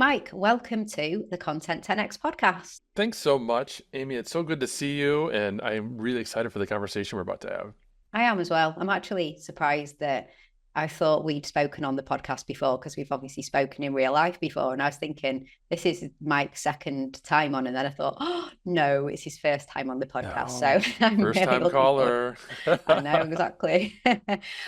Mike, welcome to the Content 10X podcast. Thanks so much, Amy. It's so good to see you, and I'm really excited for the conversation we're about to have. I am as well. I'm actually surprised that I thought we'd spoken on the podcast before because we've obviously spoken in real life before. And I was thinking, this is Mike's second time on. And then I thought, oh, no, it's his first time on the podcast. So No, I'm first really time looking forward. caller. I know, exactly.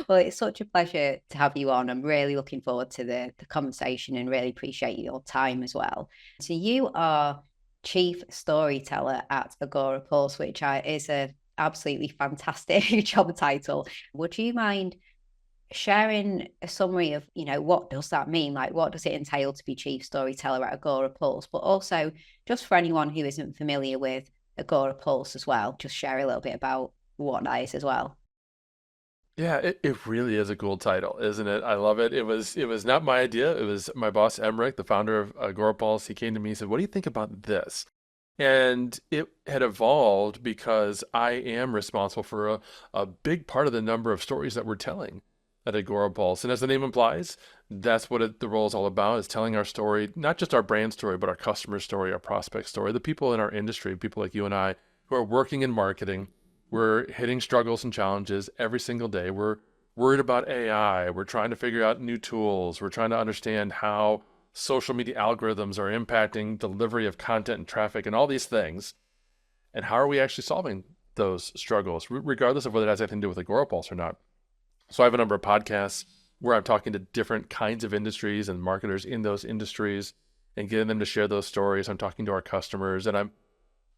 Well, it's such a pleasure to have you on. I'm really looking forward to the conversation and really appreciate your time as well. So you are Chief Storyteller at Agorapulse, which is a absolutely fantastic job title. Would you mind sharing a summary of, what does that mean? Like, what does it entail to be chief storyteller at Agorapulse? But also, just for anyone who isn't familiar with Agorapulse as well, just share a little bit about what that is as well. Yeah, it really is a cool title, isn't it? I love it. It was not my idea. It was my boss, Emmerich, the founder of Agorapulse. He came to me and said, "What do you think about this?" And it had evolved because I am responsible for a big part of the number of stories that we're telling at Agorapulse. And as the name implies, that's what the role is all about, is telling our story, not just our brand story, but our customer story, our prospect story, the people in our industry, people like you and I who are working in marketing. We're hitting struggles and challenges every single day. We're worried about AI. We're trying to figure out new tools. We're trying to understand how social media algorithms are impacting delivery of content and traffic and all these things. And how are we actually solving those struggles, regardless of whether it has anything to do with Agorapulse or not? So I have a number of podcasts where I'm talking to different kinds of industries and marketers in those industries and getting them to share those stories. I'm talking to our customers, and I'm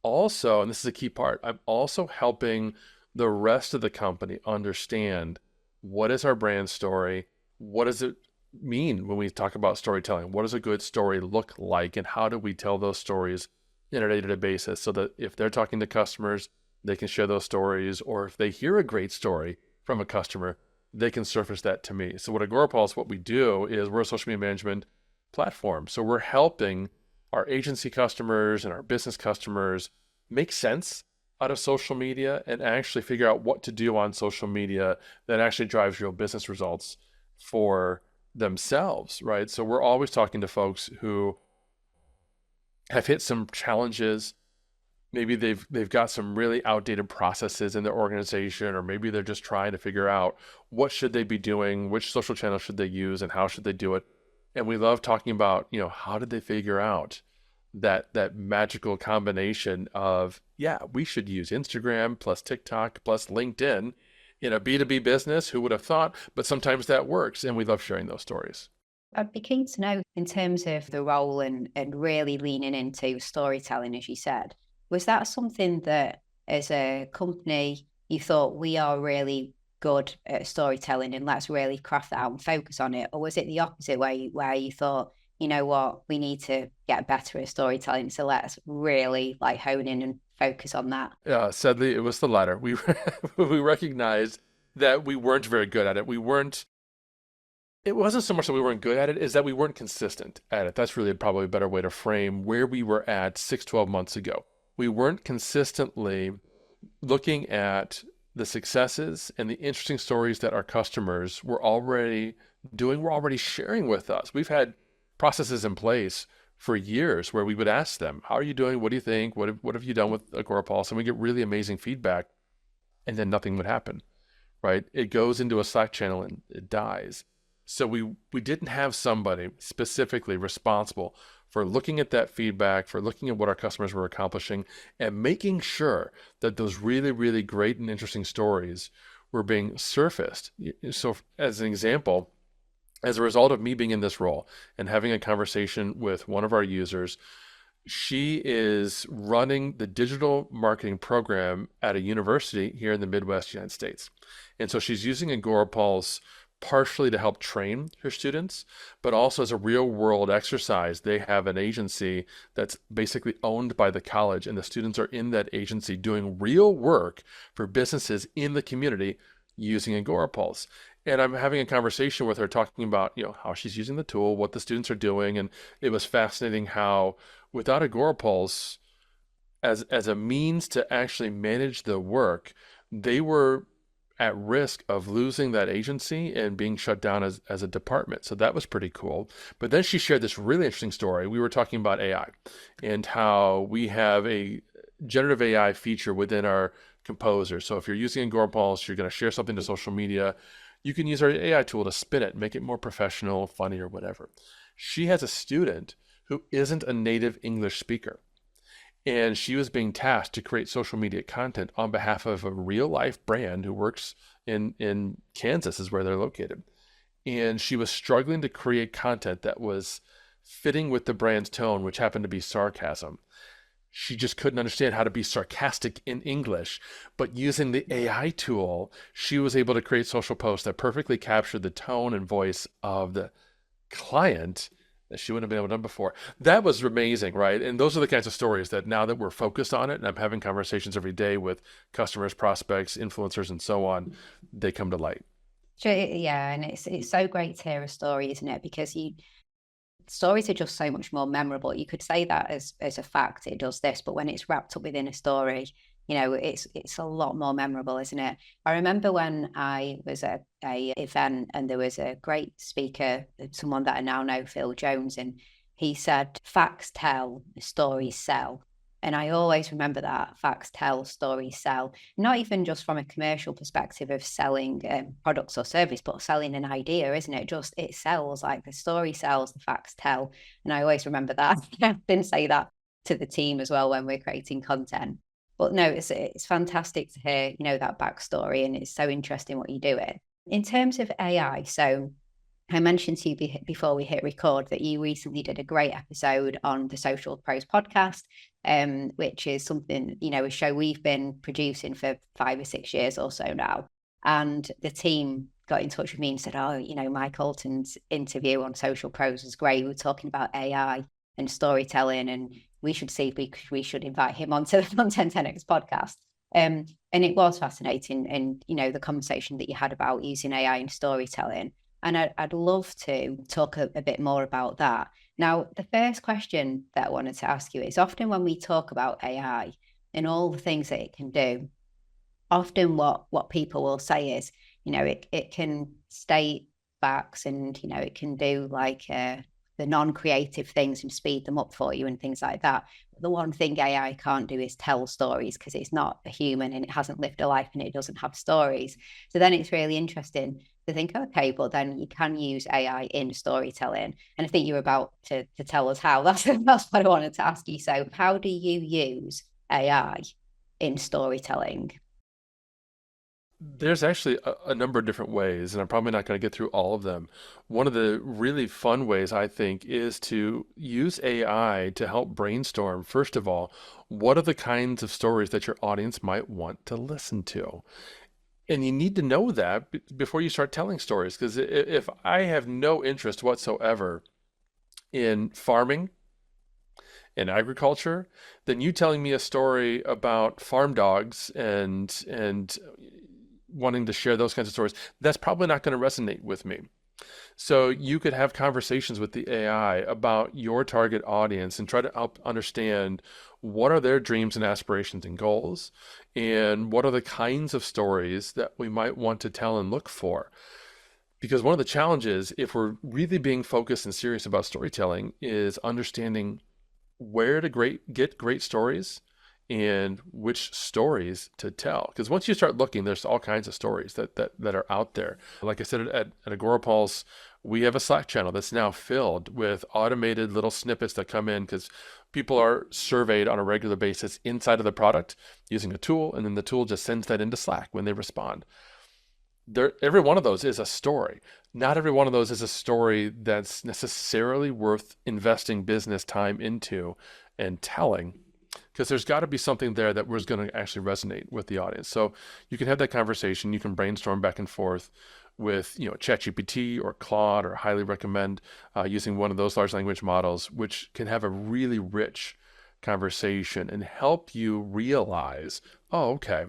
also, and this is a key part, I'm also helping the rest of the company understand what is our brand story, what does it mean when we talk about storytelling, what does a good story look like, and how do we tell those stories on a day-to-day basis so that if they're talking to customers, they can share those stories, or if they hear a great story from a customer, they can surface that to me. So what Agorapulse, what we do is we're a social media management platform. So we're helping our agency customers and our business customers make sense out of social media and actually figure out what to do on social media that actually drives real business results for themselves, right? So we're always talking to folks who have hit some challenges. Maybe they've got some really outdated processes in their organization, or maybe they're just trying to figure out what should they be doing, which social channel should they use, and how should they do it. And we love talking about, how did they figure out that magical combination of, yeah, we should use Instagram plus TikTok plus LinkedIn in a B2B business. Who would have thought? But sometimes that works, and we love sharing those stories. I'd be keen to know in terms of the role and really leaning into storytelling, as you said, was that something that as a company you thought we are really good at storytelling and let's really craft that out and focus on it? Or was it the opposite way where you thought, you know what, we need to get better at storytelling, so let's really like hone in and focus on that? Sadly, it was the latter. We we recognized that we weren't very good at it. It wasn't so much that we weren't good at it, is that we weren't consistent at it. That's really probably a better way to frame where we were at 12 months ago. We weren't consistently looking at the successes and the interesting stories that our customers were already doing, were already sharing with us. We've had processes in place for years where we would ask them, how are you doing? What do you think? What have you done with Agorapulse? And we get really amazing feedback, and then nothing would happen, right? It goes into a Slack channel and it dies. So we didn't have somebody specifically responsible for looking at that feedback, for looking at what our customers were accomplishing, and making sure that those really, really great and interesting stories were being surfaced. So as an example, as a result of me being in this role and having a conversation with one of our users, she is running the digital marketing program at a university here in the Midwest United States. And so she's using Agorapulse partially to help train her students, but also as a real world exercise. They have an agency that's basically owned by the college, and the students are in that agency doing real work for businesses in the community using Agorapulse. And I'm having a conversation with her talking about, how she's using the tool, what the students are doing. And it was fascinating how without Agorapulse as a means to actually manage the work, they were at risk of losing that agency and being shut down as a department. So that was pretty cool. But then she shared this really interesting story. We were talking about AI and how we have a generative AI feature within our composer. So if you're using Agorapulse, you're going to share something to social media, you can use our AI tool to spin it, make it more professional, funny, or whatever. She has a student who isn't a native English speaker. And she was being tasked to create social media content on behalf of a real life brand who works in Kansas, is where they're located. And she was struggling to create content that was fitting with the brand's tone, which happened to be sarcasm. She just couldn't understand how to be sarcastic in English. But using the AI tool, she was able to create social posts that perfectly captured the tone and voice of the client that she wouldn't have been able to do before. That was amazing, right? And those are the kinds of stories that now that we're focused on it, and I'm having conversations every day with customers, prospects, influencers, and so on, they come to light. Yeah, and it's so great to hear a story, isn't it? Because stories are just so much more memorable. You could say that as a fact, it does this, but when it's wrapped up within a story, it's a lot more memorable, isn't it? I remember when I was at a event and there was a great speaker, someone that I now know, Phil Jones, and he said, "Facts tell, stories sell." And I always remember that: facts tell, stories sell. Not even just from a commercial perspective of selling products or service, but selling an idea, isn't it? Just it sells, like the story sells, the facts tell. And I always remember that. I often say that to the team as well when we're creating content. But no, it's fantastic to hear, that backstory, and it's so interesting what you're doing. In terms of AI, so I mentioned to you before we hit record that you recently did a great episode on the Social Pros podcast, which is something, a show we've been producing for 5 or 6 years or so now. And the team got in touch with me and said, "Oh, Mike Allton's interview on Social Pros was great. We were talking about AI and storytelling, and we should see if we should invite him onto the Content 10X podcast." And it was fascinating, and the conversation that you had about using AI in storytelling. And I'd love to talk a bit more about that. Now, the first question that I wanted to ask you is, often when we talk about AI and all the things that it can do, often what people will say is, it can state facts, and, it can do like the non-creative things and speed them up for you and things like that. But the one thing AI can't do is tell stories, because it's not a human and it hasn't lived a life and it doesn't have stories. So then it's really interesting to think, okay, but then you can use AI in storytelling. And I think you're about to tell us how. That's what I wanted to ask you. So how do you use AI in storytelling? There's actually a number of different ways, and I'm probably not going to get through all of them. One of the really fun ways, I think, is to use AI to help brainstorm, first of all, what are the kinds of stories that your audience might want to listen to? And you need to know that before you start telling stories, because if I have no interest whatsoever in farming and agriculture, then you telling me a story about farm dogs and wanting to share those kinds of stories, that's probably not going to resonate with me. So you could have conversations with the AI about your target audience and try to help understand what are their dreams and aspirations and goals, and what are the kinds of stories that we might want to tell and look for. Because one of the challenges, if we're really being focused and serious about storytelling, is understanding where to get great stories and which stories to tell. Because once you start looking, there's all kinds of stories that are out there. Like I said, at Agorapulse, we have a Slack channel that's now filled with automated little snippets that come in, because people are surveyed on a regular basis inside of the product using a tool, and then the tool just sends that into Slack when they respond. Every one of those is a story. Not every one of those is a story that's necessarily worth investing business time into and telling, because there's got to be something there that was going to actually resonate with the audience. So you can have that conversation. You can brainstorm back and forth with ChatGPT or Claude, or highly recommend using one of those large language models, which can have a really rich conversation and help you realize, oh, okay,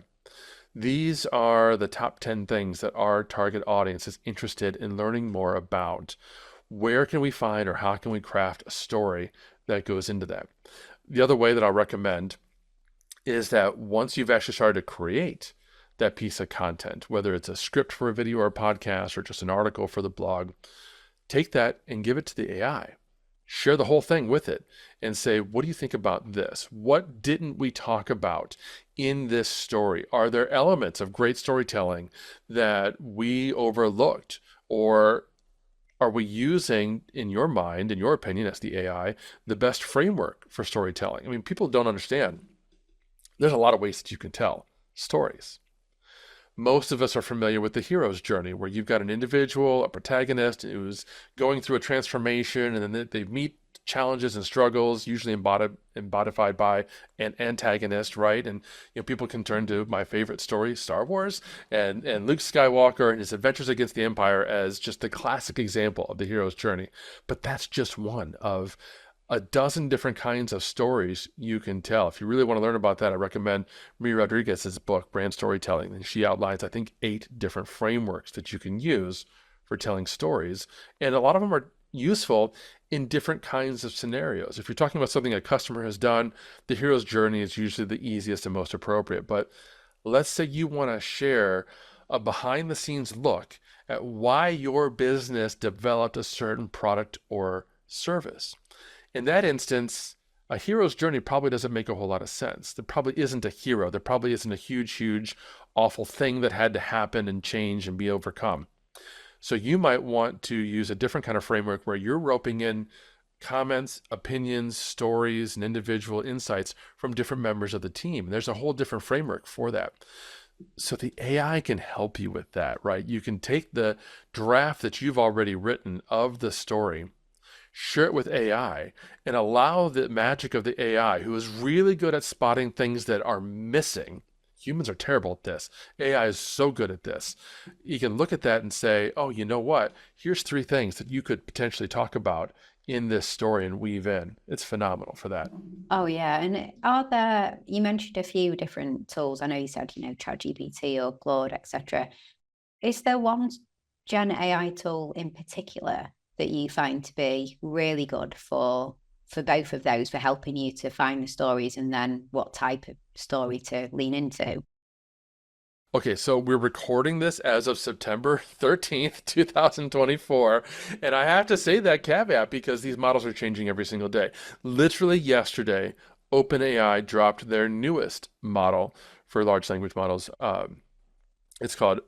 these are the top 10 things that our target audience is interested in learning more about. Where can we find, or how can we craft a story that goes into that? The other way that I'll recommend is that once you've actually started to create that piece of content, whether it's a script for a video or a podcast or just an article for the blog. Take that and give it to the AI. Share the whole thing with it and say, what do you think about this? What didn't we talk about in this story? Are there elements of great storytelling that we overlooked? Or are we using, in your mind, in your opinion, as the AI, the best framework for storytelling? I mean, people don't understand. There's a lot of ways that you can tell stories. Most of us are familiar with the hero's journey, where you've got an individual, a protagonist who's going through a transformation, and then they meet challenges and struggles, usually embodied by an antagonist, right? And people can turn to my favorite story, Star Wars, and Luke Skywalker and his adventures against the Empire as just the classic example of the hero's journey. But that's just one of a dozen different kinds of stories you can tell. If you really want to learn about that, I recommend Marie Rodriguez's book, Brand Storytelling. And she outlines, I think, 8 different frameworks that you can use for telling stories. And a lot of them are useful in different kinds of scenarios. If you're talking about something a customer has done, the hero's journey is usually the easiest and most appropriate. But let's say you want to share a behind the scenes look at why your business developed a certain product or service. In that instance, a hero's journey probably doesn't make a whole lot of sense. There probably isn't a hero. There probably isn't a huge, awful thing that had to happen and change and be overcome. So you might want to use a different kind of framework where you're roping in comments, opinions, stories, and individual insights from different members of the team. And there's a whole different framework for that. So the AI can help you with that, right? You can take the draft that you've already written of the story, share it with AI, and allow the magic of the AI, who is really good at spotting things that are missing. Humans are terrible at this. AI is so good at this. You can look at that and say, oh, you know what? Here's 3 things that you could potentially talk about in this story and weave in. It's phenomenal for that. Oh yeah. And you mentioned a few different tools. I know you said, ChatGPT or Claude, etc. Is there one Gen AI tool in particular that you find to be really good for both of those, for helping you to find the stories and then what type of story to lean into? Okay, so we're recording this as of September 13th, 2024. And I have to say that caveat because these models are changing every single day. Literally yesterday, OpenAI dropped their newest model for large language models. It's called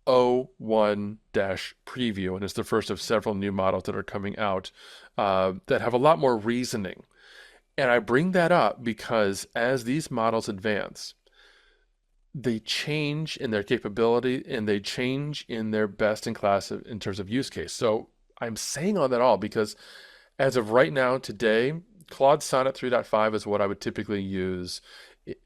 O1-Preview, and it's the first of several new models that are coming out that have a lot more reasoning. And I bring that up because as these models advance, they change in their capability and they change in their best in class in terms of use case. So I'm saying all that all because as of right now, today, Claude Sonnet 3.5 is what I would typically use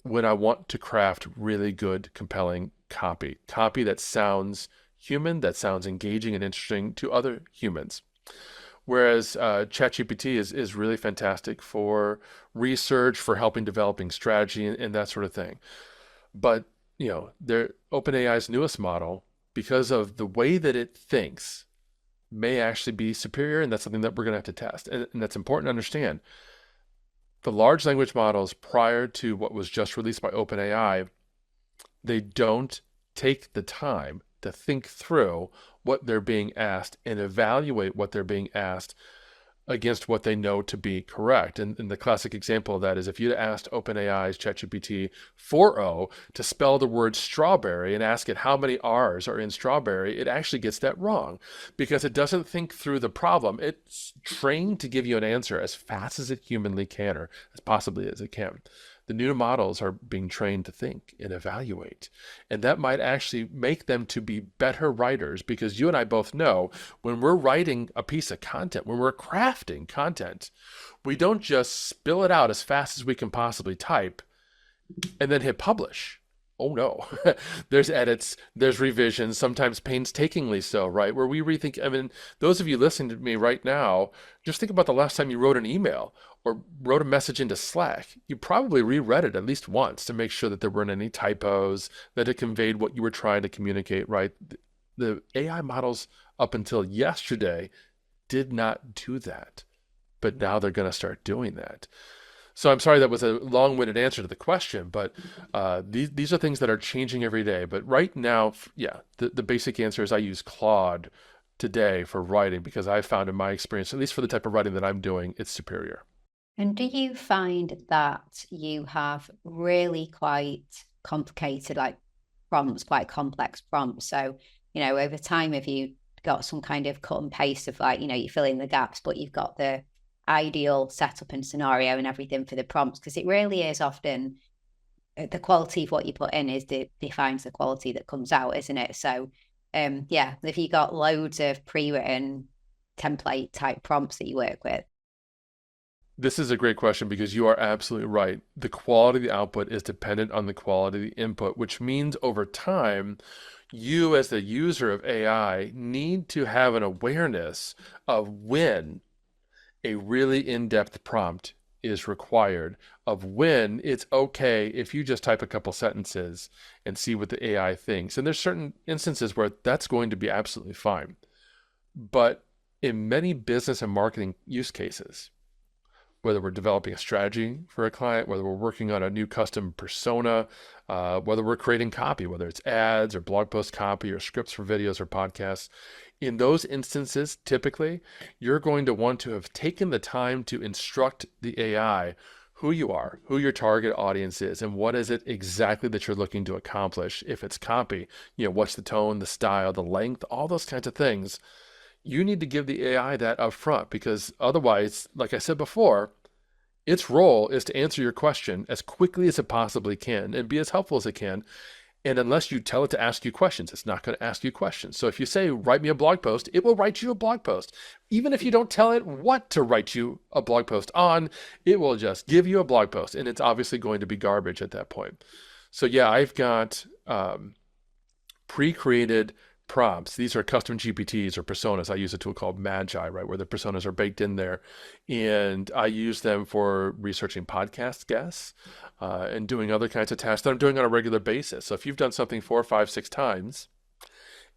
when I want to craft really good, compelling copy that sounds human, that sounds engaging and interesting to other humans. Whereas ChatGPT is really fantastic for research, for helping developing strategy and that sort of thing. But their OpenAI's newest model, because of the way that it thinks, may actually be superior, and that's something that we're going to have to test. And that's important to understand. The large language models prior to what was just released by OpenAI, they don't take the time to think through what they're being asked and evaluate what they're being asked against what they know to be correct. And the classic example of that is if you'd asked OpenAI's ChatGPT 4.0 to spell the word strawberry and ask it how many R's are in strawberry, it actually gets that wrong because it doesn't think through the problem. It's trained to give you an answer as fast as it humanly can, or as possibly as it can. The new models are being trained to think and evaluate. And that might actually make them to be better writers because you and I both know when we're writing a piece of content, when we're crafting content, we don't just spill it out as fast as we can possibly type and then hit publish. Oh no, there's edits, there's revisions, sometimes painstakingly so, right? Where we rethink, I mean, those of you listening to me right now, just think about the last time you wrote an email or wrote a message into Slack. You probably reread it at least once to make sure that there weren't any typos, that it conveyed what you were trying to communicate, right? The AI models up until yesterday did not do that, but now they're going to start doing that. So I'm sorry that was a long-winded answer to the question, but these are things that are changing every day. But right now, yeah, the basic answer is I use Claude today for writing because I found in my experience, at least for the type of writing that I'm doing, it's superior. And do you find that you have really quite complicated, like prompts, quite complex prompts? So, over time, have you got some kind of cut and paste of like, you fill in the gaps, but you've got the ideal setup and scenario and everything for the prompts? Because it really is often the quality of what you put in is defines the quality that comes out, isn't it? So, yeah, if you got loads of pre-written template type prompts that you work with. This is a great question because you are absolutely right. The quality of the output is dependent on the quality of the input, which means over time, you as the user of AI need to have an awareness of when a really in-depth prompt is required, of when it's okay if you just type a couple sentences and see what the AI thinks. And there's certain instances where that's going to be absolutely fine. But in many business and marketing use cases, whether we're developing a strategy for a client, whether we're working on a new custom persona, whether we're creating copy, whether it's ads or blog post copy or scripts for videos or podcasts. In those instances, typically, you're going to want to have taken the time to instruct the AI who you are, who your target audience is, and what is it exactly that you're looking to accomplish. If it's copy, what's the tone, the style, the length, all those kinds of things. You need to give the AI that up front because otherwise, like I said before, its role is to answer your question as quickly as it possibly can and be as helpful as it can. And unless you tell it to ask you questions, it's not going to ask you questions. So if you say, write me a blog post, it will write you a blog post. Even if you don't tell it what to write you a blog post on, it will just give you a blog post. And it's obviously going to be garbage at that point. So yeah, I've got pre-created prompts. These are custom GPTs or personas. I use a tool called Magi, right, where the personas are baked in there. And I use them for researching podcast guests and doing other kinds of tasks that I'm doing on a regular basis. So if you've done something 4, 5, 6 times,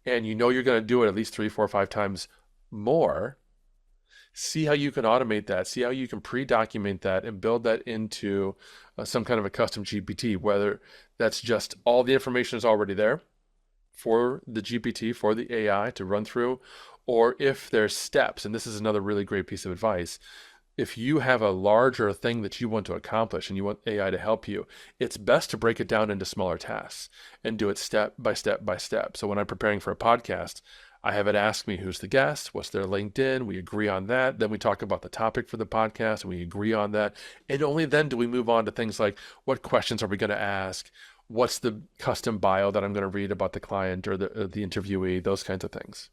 and you know you're going to do it at least 3, 4, 5 times more, see how you can automate that, see how you can pre-document that and build that into some kind of a custom GPT, whether that's just all the information is already there for the GPT, for the AI to run through, or if there's steps, and this is another really great piece of advice. If you have a larger thing that you want to accomplish and you want AI to help you, it's best to break it down into smaller tasks and do it step by step by step. So when I'm preparing for a podcast, I have it ask me who's the guest, what's their LinkedIn, we agree on that. Then we talk about the topic for the podcast and we agree on that. And only then do we move on to things like what questions are we going to ask? What's the custom bio that I'm going to read about the client or the interviewee, those kinds of things.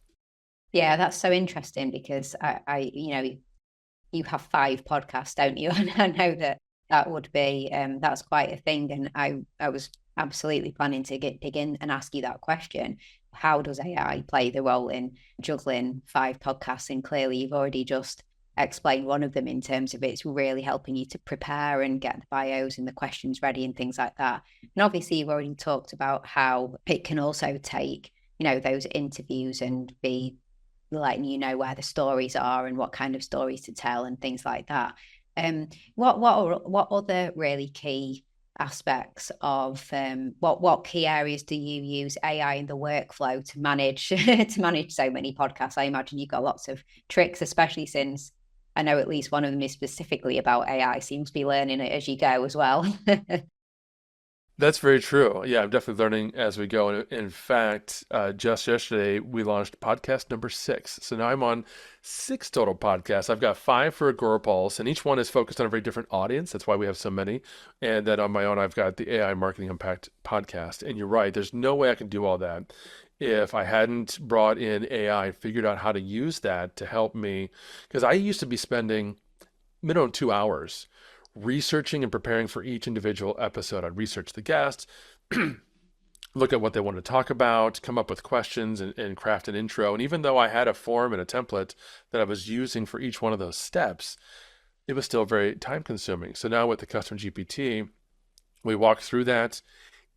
Yeah, that's so interesting because you have 5 podcasts, don't you? And I know that would be that's quite a thing. And I was absolutely planning to dig in and ask you that question. How does AI play the role in juggling 5 podcasts? And clearly, you've already just explained one of them in terms of it's really helping you to prepare and get the bios and the questions ready and things like that. And obviously, you've already talked about how it can also take those interviews and be letting you know where the stories are and what kind of stories to tell and things like that. What other really key aspects of what key areas do you use AI in the workflow to manage to manage so many podcasts? I imagine you've got lots of tricks, especially since I know at least one of them is specifically about AI. Seems to be learning it as you go as well. That's very true. Yeah, I'm definitely learning as we go. And in fact, just yesterday, we launched podcast number 6. So now I'm on 6 total podcasts. I've got 5 for Agorapulse, and each one is focused on a very different audience. That's why we have so many. And then on my own, I've got the AI Marketing Impact podcast. And you're right, there's no way I can do all that if I hadn't brought in AI and figured out how to use that to help me. Because I used to be spending minimum 2 hours researching and preparing for each individual episode. I'd research the guest, look at what they want to talk about, come up with questions and craft an intro. And even though I had a form and a template that I was using for each one of those steps, it was still very time consuming. So now with the custom GPT, we walk through that.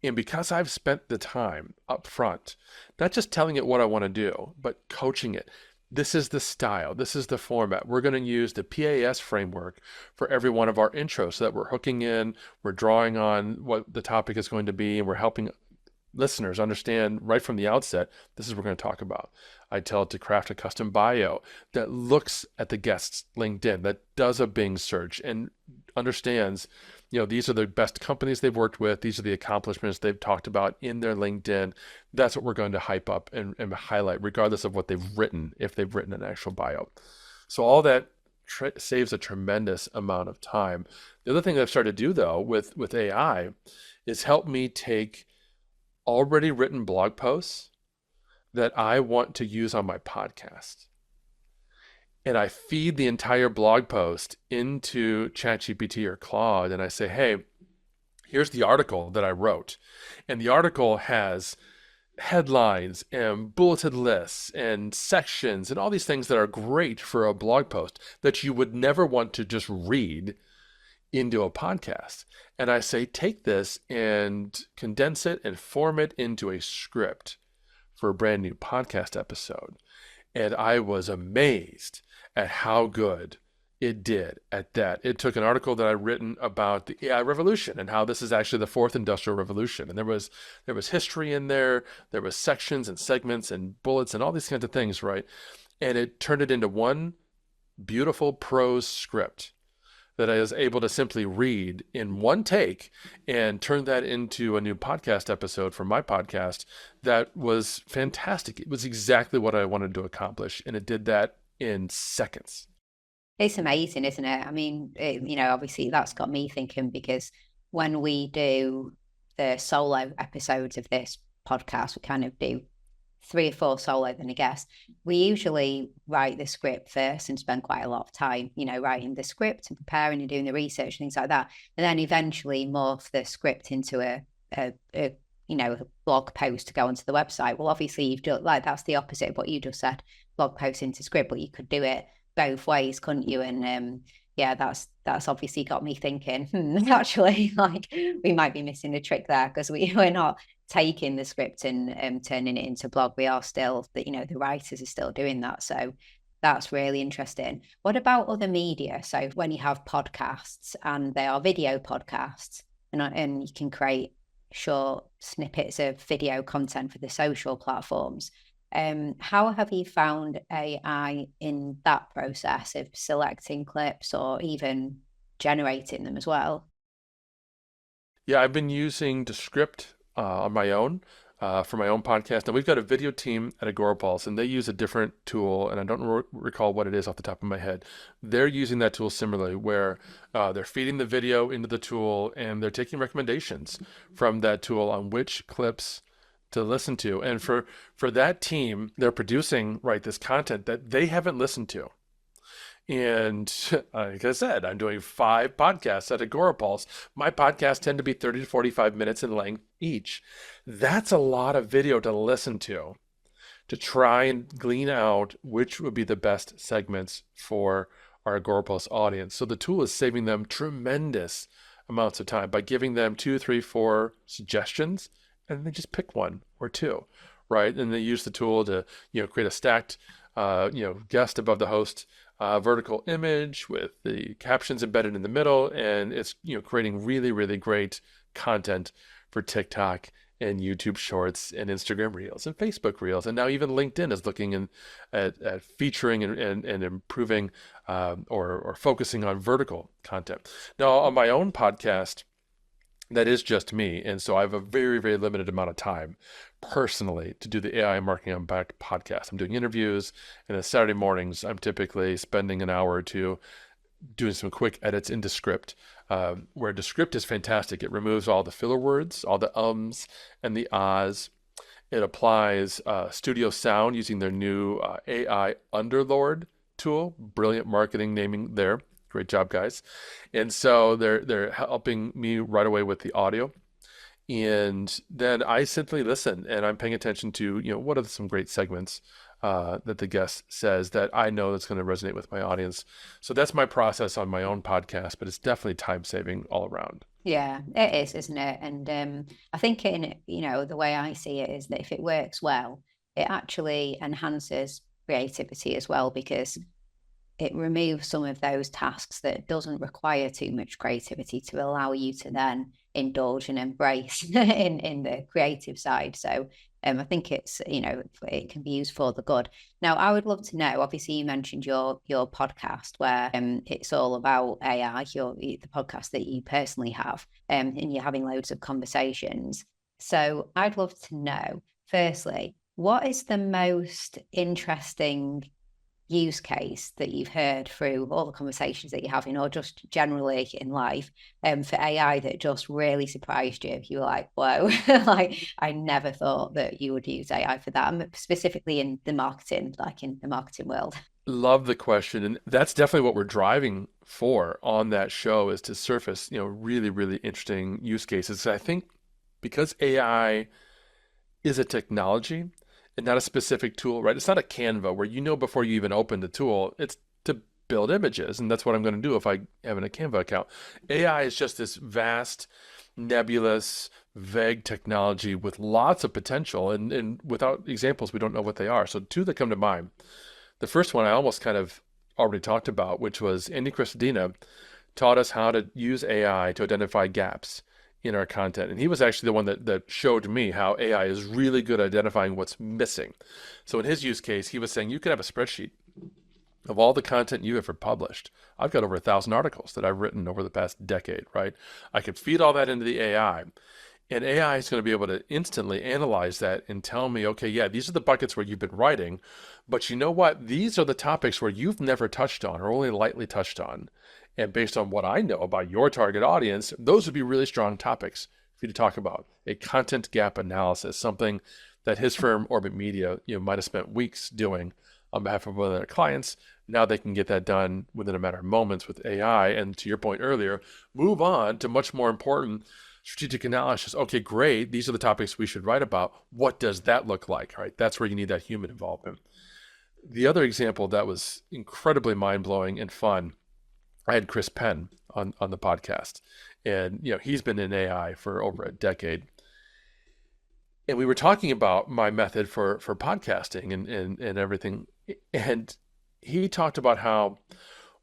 And because I've spent the time up front, not just telling it what I want to do, but coaching it, this is the style, this is the format. We're going to use the PAS framework for every one of our intros so that we're hooking in, we're drawing on what the topic is going to be, and we're helping listeners understand right from the outset, this is what we're going to talk about. I tell it to craft a custom bio that looks at the guest's LinkedIn, that does a Bing search and understands, these are the best companies they've worked with. These are the accomplishments they've talked about in their LinkedIn. That's what we're going to hype up and highlight, regardless of what they've written, if they've written an actual bio. So all that saves a tremendous amount of time. The other thing I've started to do, though, with AI is help me take already written blog posts that I want to use on my podcast. And I feed the entire blog post into ChatGPT or Claude, and I say, hey, here's the article that I wrote. And the article has headlines and bulleted lists and sections and all these things that are great for a blog post that you would never want to just read into a podcast. And I say, take this and condense it and form it into a script for a brand new podcast episode. And I was amazed at how good it did at that. It took an article that I'd written about the AI revolution and how this is actually the fourth industrial revolution. And there was history in there. There was sections and segments and bullets and all these kinds of things, right? And it turned it into one beautiful prose script that I was able to simply read in one take and turn that into a new podcast episode for my podcast. That was fantastic. It was exactly what I wanted to accomplish, and it did that in seconds. It's amazing, isn't it? I mean, obviously that's got me thinking, because when we do the solo episodes of this podcast, we kind of do 3 or 4 solo than a guest. We usually write the script first and spend quite a lot of time, writing the script and preparing and doing the research, things like that. And then eventually morph the script into a blog post to go onto the website. Well, obviously you've done, like, that's the opposite of what you just said, blog post into script, but you could do it both ways, couldn't you? And that's obviously got me thinking, actually, like, we might be missing a trick there, because we're not taking the script and turning it into blog. We are still, the writers are still doing that. So that's really interesting. What about other media? So when you have podcasts and they are video podcasts, and you can create short snippets of video content for the social platforms, how have you found AI in that process of selecting clips or even generating them as well? Yeah, I've been using Descript on my own for my own podcast. Now, we've got a video team at Agorapulse, and they use a different tool, and I don't recall what it is off the top of my head. They're using that tool similarly, where they're feeding the video into the tool, and they're taking recommendations from that tool on which clips to listen to. And for that team, they're producing, right, this content that they haven't listened to. And like I said, I'm doing 5 podcasts at Agorapulse. My podcasts tend to be 30 to 45 minutes in length each. That's a lot of video to listen to try and glean out which would be the best segments for our Agorapulse audience. So the tool is saving them tremendous amounts of time by giving them 2, 3, 4 suggestions, and they just pick 1 or 2, right? And they use the tool to, create a stacked, guest above the host, vertical image with the captions embedded in the middle, and it's creating really, really great content for TikTok and YouTube Shorts and Instagram Reels and Facebook Reels, and now even LinkedIn is looking at featuring and improving or focusing on vertical content. Now, on my own podcast, that is just me, and so I have a very, very limited amount of time personally to do the AI marketing on back podcast. I'm doing interviews, and on Saturday mornings, I'm typically spending an hour or two doing some quick edits into script, where Descript is fantastic. It removes all the filler words, all the ums and the ahs. It applies studio sound using their new AI Underlord tool. Brilliant marketing naming there. Great job, guys. And so they're helping me right away with the audio. And then I simply listen, and I'm paying attention to, what are some great segments that the guest says that I know that's going to resonate with my audience. So that's my process on my own podcast, but it's definitely time saving all around. Yeah, it is, isn't it? And I think the way I see it is that if it works well, it actually enhances creativity as well, because it removes some of those tasks that doesn't require too much creativity to allow you to then indulge and embrace in the creative side. So I think it's, it can be used for the good. Now, I would love to know, obviously you mentioned your podcast where it's all about AI, the podcast that you personally have, and you're having loads of conversations. So I'd love to know, firstly, what is the most interesting use case that you've heard through all the conversations that you're having, or just generally in life, for AI that just really surprised you? You were like, whoa, like I never thought that you would use AI for that. I'm specifically in the marketing, like in the marketing world. Love the question. And that's definitely what we're driving for on that show, is to surface, really, really interesting use cases. I think because AI is a technology and not a specific tool, right? It's not a Canva where before you even open the tool, it's to build images. And that's what I'm going to do if I have a Canva account. AI is just this vast, nebulous, vague technology with lots of potential. And without examples, we don't know what they are. So two that come to mind. The first one I almost kind of already talked about, which was Andy Christina taught us how to use AI to identify gaps in our content. And he was actually the one that showed me how AI is really good at identifying what's missing. So in his use case, he was saying you could have a spreadsheet of all the content you ever published. I've got over 1,000 articles that I've written over the past decade, right? I could feed all that into the AI. And AI is going to be able to instantly analyze that and tell me, okay, yeah, these are the buckets where you've been writing, but you know what? These are the topics where you've never touched on or only lightly touched on. And based on what I know about your target audience, those would be really strong topics for you to talk about. A content gap analysis, something that his firm, Orbit Media, might have spent weeks doing on behalf of one of their clients. Now they can get that done within a matter of moments with AI. And to your point earlier, move on to much more important strategic analysis. Okay, great. These are the topics we should write about. What does that look like? Right? That's where you need that human involvement. The other example that was incredibly mind-blowing and fun, I had Chris Penn on the podcast, and he's been in AI for over a decade. And we were talking about my method for podcasting and everything. And he talked about how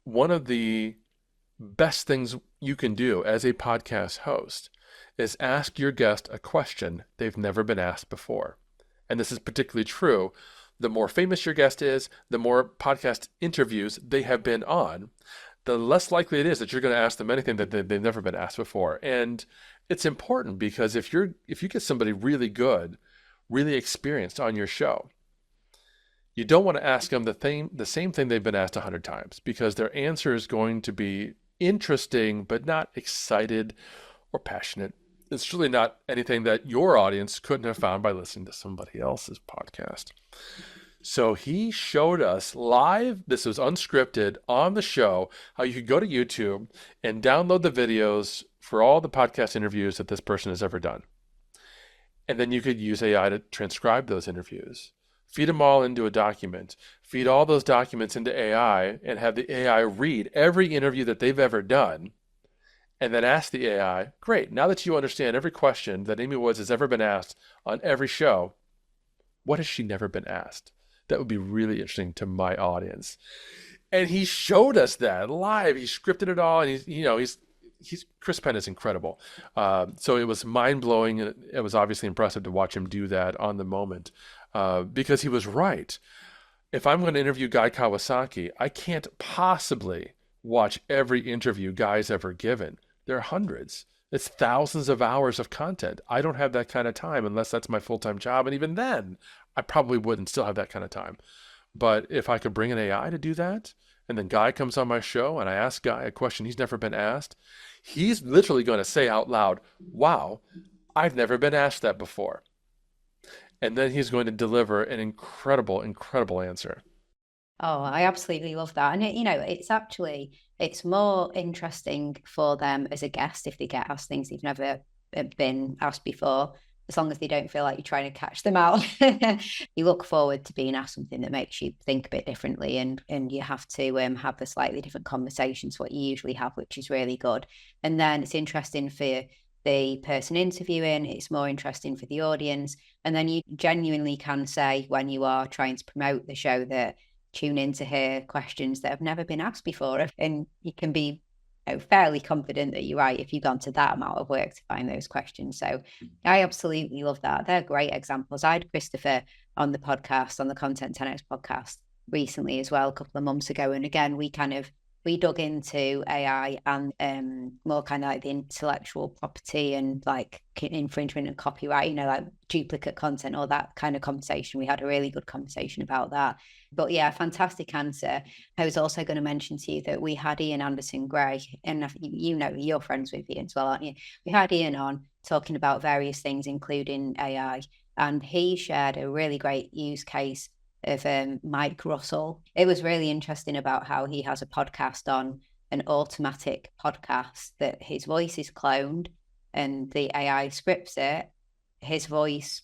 one of the best things you can do as a podcast host is ask your guest a question they've never been asked before. And this is particularly true. The more famous your guest is, the more podcast interviews they have been on, the less likely it is that you're going to ask them anything that they've never been asked before. And it's important because if you get somebody really good, really experienced on your show, you don't want to ask them the same thing they've been asked 100 times, because their answer is going to be interesting, but not excited or passionate. It's really not anything that your audience couldn't have found by listening to somebody else's podcast. So he showed us live, this was unscripted on the show, how you could go to YouTube and download the videos for all the podcast interviews that this person has ever done. And then you could use AI to transcribe those interviews, feed them all into a document, feed all those documents into AI, and have the AI read every interview that they've ever done. And then ask the AI, great, now that you understand every question that Amy Woods has ever been asked on every show, what has she never been asked? That would be really interesting to my audience. And he showed us that live. He scripted it all, and he's Chris Penn is incredible. So it was mind-blowing. It was obviously impressive to watch him do that on the moment, because he was right. If I'm going to interview Guy Kawasaki, I can't possibly watch every interview Guy's ever given. There are hundreds. It's thousands of hours of content. I don't have that kind of time unless that's my full-time job. And even then, I probably wouldn't still have that kind of time. But if I could bring an AI to do that, and then Guy comes on my show and I ask Guy a question he's never been asked, he's literally going to say out loud, wow, I've never been asked that before. And then he's going to deliver an incredible, incredible answer. Oh, I absolutely love that. And it's more interesting for them as a guest if they get asked things they've never been asked before, as long as they don't feel like you're trying to catch them out. You look forward to being asked something that makes you think a bit differently, and you have to have the slightly different conversations what you usually have, which is really good. And then it's interesting for the person interviewing, it's more interesting for the audience, And then you genuinely can say when you are trying to promote the show that tune in to hear questions that have never been asked before. And you can be fairly confident that you're right if you've gone to that amount of work to find those questions. So I absolutely love that. They're great examples. I had Christopher on the podcast, on the Content 10X podcast recently as well, a couple of months ago. And again, we dug into AI and more kind of like the intellectual property and like infringement and copyright, like duplicate content, all that kind of conversation. We had a really good conversation about that. But yeah, fantastic answer. I was also going to mention to you that we had Ian Anderson Gray, and you're friends with Ian as well, aren't you? We had Ian on talking about various things, including AI, and he shared a really great use case of Mike Russell. It was really interesting about how he has a podcast on an automatic podcast that his voice is cloned and the AI scripts it. His voice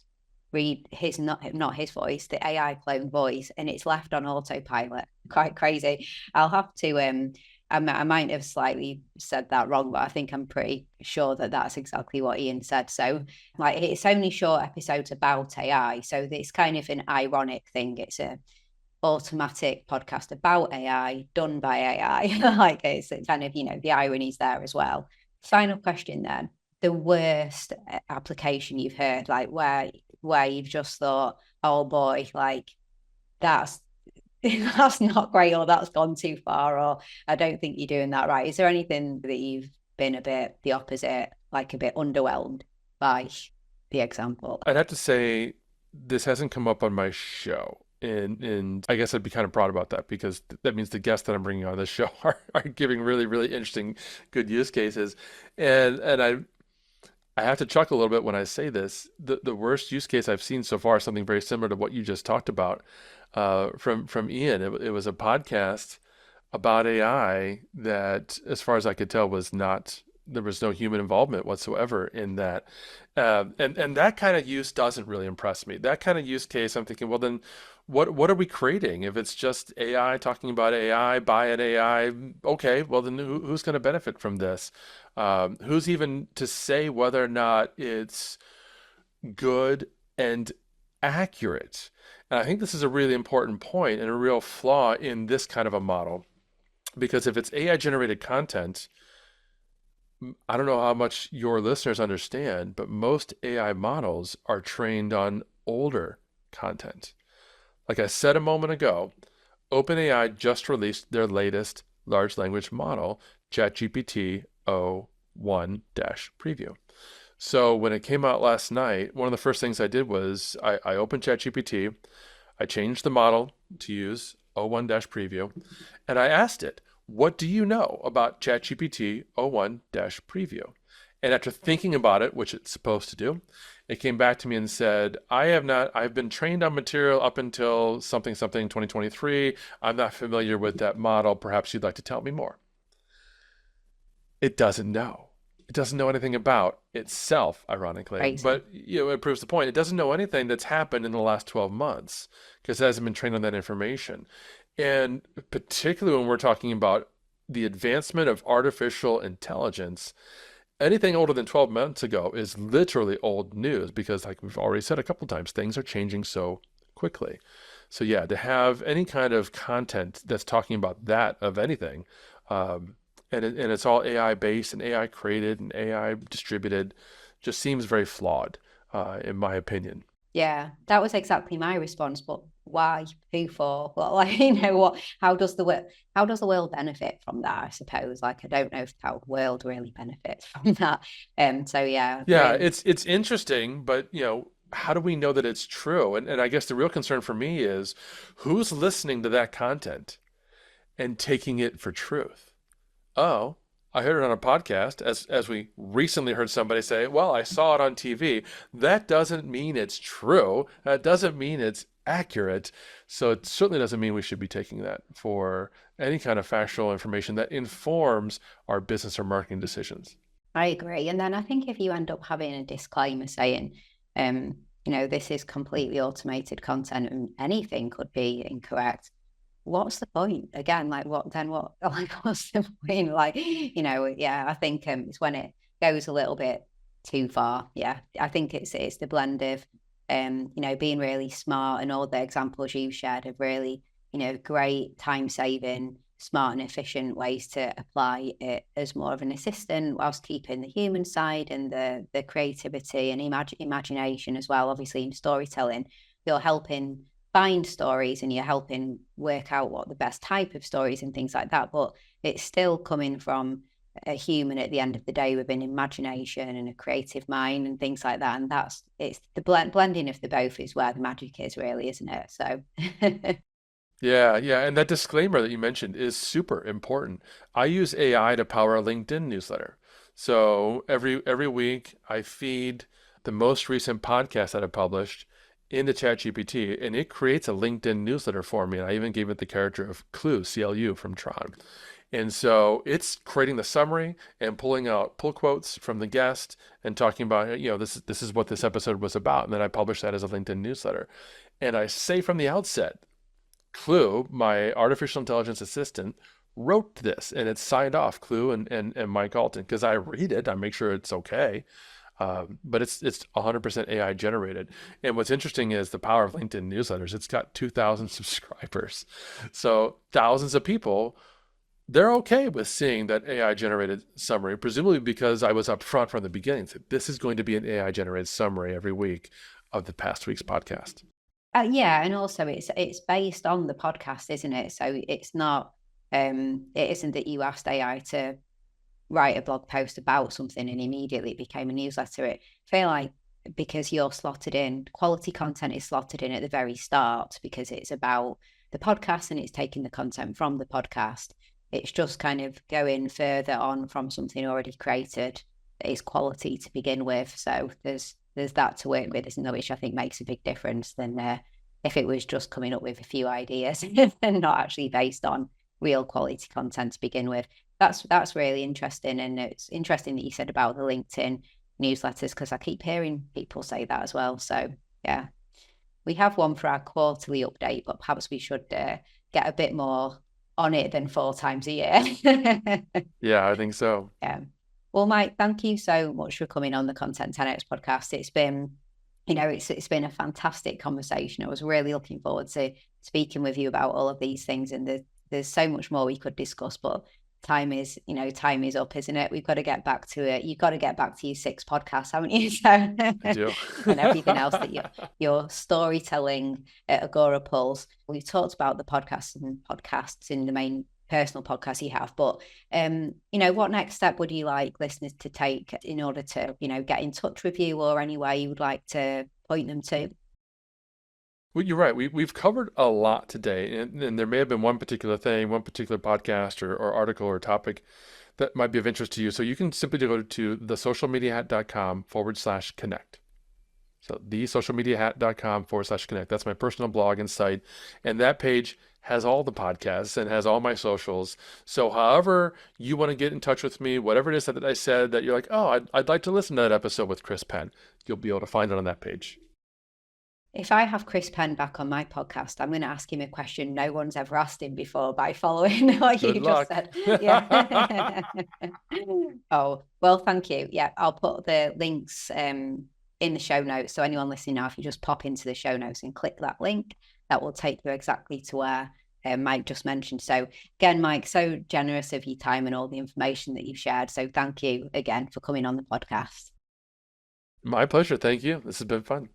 read his not his voice, the AI clone voice, and it's left on autopilot. Quite crazy. I'll have to I might have slightly said that wrong, but I think I'm pretty sure that that's exactly what Ian said. So like, it's only short episodes about AI. So it's kind of an ironic thing. It's a automatic podcast about AI done by AI. Like it's kind of, the irony's there as well. Final question then. The worst application you've heard, like where you've just thought, oh boy, like that's not great, or that's gone too far, or I don't think you're doing that right. Is there anything that you've been a bit the opposite, like a bit underwhelmed by the example? I'd have to say this hasn't come up on my show. And I guess I'd be kind of proud about that, because that means the guests that I'm bringing on this show are giving really, really interesting, good use cases. And I have to chuckle a little bit when I say this. The worst use case I've seen so far is something very similar to what you just talked about from Ian. It was a podcast about AI that, as far as I could tell, there was no human involvement whatsoever in that. And that kind of use doesn't really impress me. That kind of use case, I'm thinking, well, then what are we creating? If it's just AI talking about AI, buy an AI, okay, well, then who's going to benefit from this? Who's even to say whether or not it's good and accurate? And I think this is a really important point and a real flaw in this kind of a model, because if it's AI generated content, I don't know how much your listeners understand, but most AI models are trained on older content. Like I said a moment ago, OpenAI just released their latest large language model, ChatGPT o1-preview. So when it came out last night, one of the first things I did was I opened ChatGPT, I changed the model to use o1-preview, and I asked it, what do you know about ChatGPT o1-preview? And after thinking about it, which it's supposed to do, it came back to me and said, I've been trained on material up until something 2023. I'm not familiar with that model. Perhaps you'd like to tell me more. It doesn't know. It doesn't know anything about itself, ironically. Crazy. But it proves the point. It doesn't know anything that's happened in the last 12 months because it hasn't been trained on that information. And particularly when we're talking about the advancement of artificial intelligence, anything older than 12 months ago is literally old news, because like we've already said a couple times, things are changing so quickly. So yeah, to have any kind of content that's talking about that of anything, and it's all AI based and AI created and AI distributed, just seems very flawed, in my opinion. Yeah, that was exactly my response. But why? Who for? Well, like, what? How does the world benefit from that? I suppose. Like, I don't know if the world really benefits from that. So yeah. Yeah, it's interesting, but how do we know that it's true? And I guess the real concern for me is who's listening to that content and taking it for truth. Oh, I heard it on a podcast, as we recently heard somebody say, well, I saw it on TV. That doesn't mean it's true. That doesn't mean it's accurate. So it certainly doesn't mean we should be taking that for any kind of factual information that informs our business or marketing decisions. I agree. And then I think if you end up having a disclaimer saying, this is completely automated content and anything could be incorrect, what's the point? Again, like what's the point? Like, yeah, I think it's when it goes a little bit too far. Yeah, I think it's the blend of being really smart, and all the examples you shared of really, great time saving, smart and efficient ways to apply it as more of an assistant whilst keeping the human side and the creativity and imagination as well. Obviously, in storytelling, you're helping find stories and you're helping work out what the best type of stories and things like that. But it's still coming from a human at the end of the day with an imagination and a creative mind and things like that. And it's the blending of the both is where the magic is, really, isn't it? So Yeah, yeah, and that disclaimer that you mentioned is super important. I use AI to power a LinkedIn newsletter. So every week I feed the most recent podcast that I published into ChatGPT, and it creates a LinkedIn newsletter for me. And I even gave it the character of Clue, CLU from Tron. And so it's creating the summary and pulling out pull quotes from the guest and talking about, this is what this episode was about. And then I publish that as a LinkedIn newsletter. And I say from the outset, Clue, my artificial intelligence assistant, wrote this, and it's signed off, Clue and Mike Allton, because I read it, I make sure it's okay. But it's 100% AI generated. And what's interesting is the power of LinkedIn newsletters. It's got 2,000 subscribers. So thousands of people, they're okay with seeing that AI generated summary, presumably because I was upfront from the beginning. So this is going to be an AI generated summary every week of the past week's podcast. Yeah, and also it's based on the podcast, isn't it? So it's not it isn't that you asked AI to write a blog post about something and immediately it became a newsletter. I feel like because you're slotted in, quality content is slotted in at the very start because it's about the podcast and it's taking the content from the podcast. It's just kind of going further on from something already created that is quality to begin with. So there's that to work with, isn't there? Which I think makes a big difference than if it was just coming up with a few ideas and not actually based on real quality content to begin with. That's really interesting. And it's interesting that you said about the LinkedIn newsletters, because I keep hearing people say that as well. So yeah, we have one for our quarterly update, but perhaps we should get a bit more on it than 4 times a year. Yeah, I think so. Yeah. Well, Mike, thank you so much for coming on the Content 10X podcast. It's been, it's been a fantastic conversation. I was really looking forward to speaking with you about all of these things, and there's so much more we could discuss, but time is up, isn't it? We've got to get back to it. You've got to get back to your 6 podcasts, haven't you? So, I do. and everything else that you're storytelling at Agorapulse. We've talked about the podcasts in the main personal podcast you have, but what next step would you like listeners to take in order to get in touch with you, or any way you would like to point them to? Well, you're right. We've covered a lot today, and there may have been one particular thing, one particular podcast or article or topic that might be of interest to you. So you can simply go to thesocialmediahat.com/connect. So thesocialmediahat.com/connect. That's my personal blog and site. And that page has all the podcasts and has all my socials. So however you want to get in touch with me, whatever it is that I said that you're like, oh, I'd like to listen to that episode with Chris Penn, you'll be able to find it on that page. If I have Chris Penn back on my podcast, I'm going to ask him a question no one's ever asked him before by following what Good you luck. just said. Yeah. Oh, well, thank you. Yeah, I'll put the links in the show notes. So anyone listening now, if you just pop into the show notes and click that link, that will take you exactly to where Mike just mentioned. So again, Mike, so generous of your time and all the information that you've shared. So thank you again for coming on the podcast. My pleasure. Thank you. This has been fun.